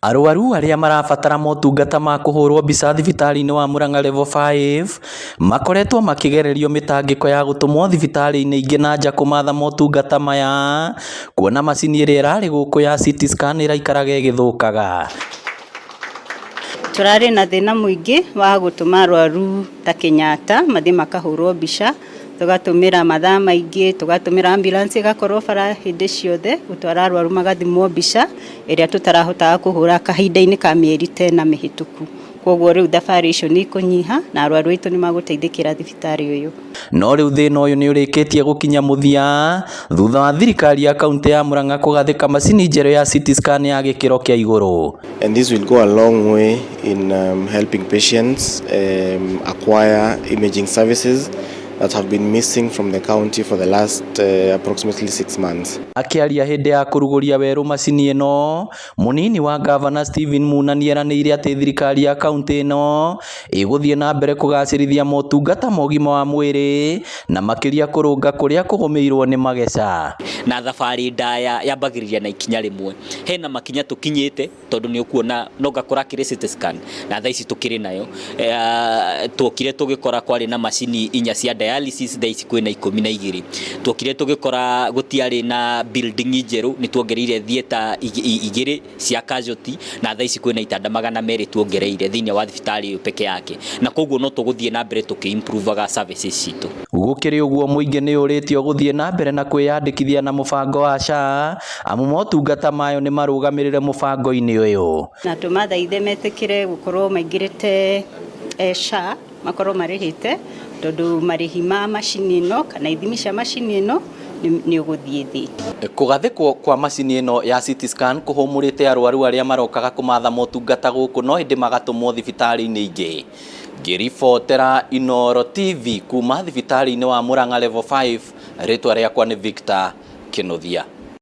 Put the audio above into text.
Arwaru aria marabatara motungata ma kuhurwo mbica thibitari-ini wa Murang'a level 5 makoretwo makigererio mitangiko ya gutumwo thibitari-ini ingi na nja kumatha motungata maya, kuona macini iria irari guku ya CT scan iraikaraga igithukaga. Turari na thina muingi wa gutuma arwaru ta Kenyatta mathi makahurwo mbica, tugatumira mathaa maingi, tugatumira ambulance igakorwo bara hindi ciothe gutwara arwaru magathimwo mbica iria tutarahotaga kuhura kahinda-ini ka mieri 10 mihituku. Koguo riu thabari icio ni kunyiha na arwaru aitu ni maguteithikira thibitari uyu. No riu thina uyu ni urikitie gukinya muthia thutha wa thirikari ya kaunti ya Murang'a kugathika macini njeru ya CT scan ya gikiro kia iguru. And this will go a long way in helping patients acquire imaging services that have been missing from the county for the last approximately 6 months. Akiaria hindi ya kuruguria weru macini ino, munini wa Governor Stephen Muna nieranire ati thirikari ya kaunti ino iguthie na mbere kugacirithia motungata ma ugima wa mwiri na makiria kurunga kuria kugumirwo ni mageca. Na thabari ndaya yambagiriria na ikinya rimwe. Hena makinya tukinyite tondu ni ukuona no gakora kire CT scan na thaa ici tukiri nayo. Twokire tugikora kwari na macini inya cia dialysis, thaa ici kwina 12. Twokire tugikora gutiari na building njeru, ni tuongereire theater igiri cia casualty na thaa ici kwina itanda 200 tuongereire thiini wa thibitari peke yake. Na koguo no tuguthie na mbere tukiimprovaga services citu. Gukiri uguo muingi ni uritio guthie na mbere na kwiyandikithia na mubango wa SHA amu motungata mayo ni marugamirire mubango-ini uyu. Na tumathaithe metikire gukorwo maingirite SHA makorwo marihite tondu marihi ma macini ino kana ithimi cia macini ino ni uguthie thi. Kugathikwo kwa macini ino ya CT scan kuhumurite arwaru aria marokaga kumatha motungata guku no hindi magatumwo thibitari-ini ingi. Ngiribotera Inooro TV kuma thibitari-ini wa Murang'a level 5, ritwa riakwa ni Victor Kinuthia.